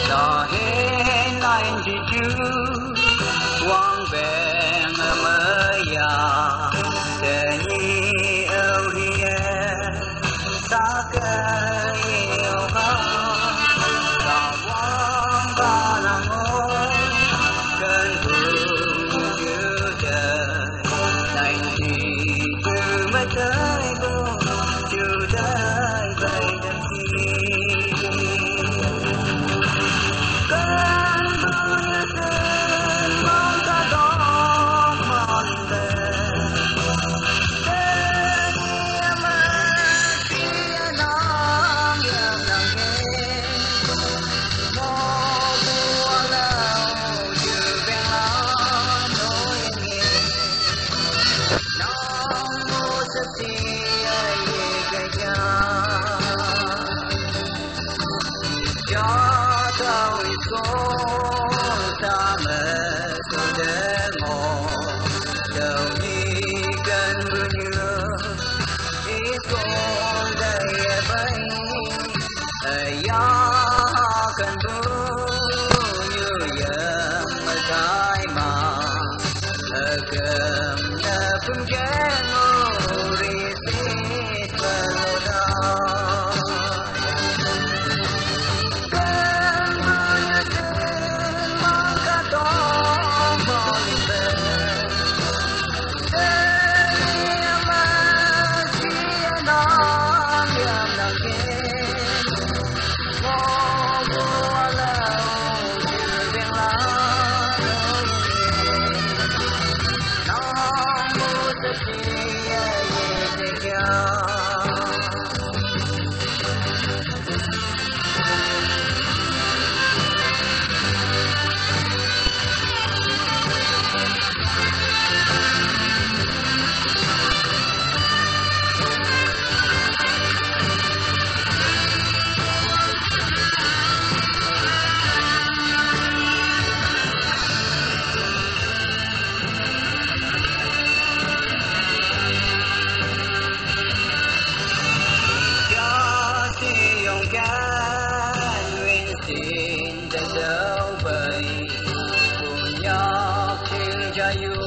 Đó hết anh chỉ chú quang vẹn mơ ya để nhị âu hiền ta cây yêu ha ta quang ba la ngô cơn buồn như đời này thì từ mới tới buồn từ đây vậy đêm khi ta mơ để mò đầu đi gần mưa nhớ ít con đầy bay ya cần như giờ trái mà cầm nhà phun ghé ngồi xít vào đó Hãy subscribe cho kênh Ghiền Mì Gõ để không bỏ lỡ những video hấp dẫn.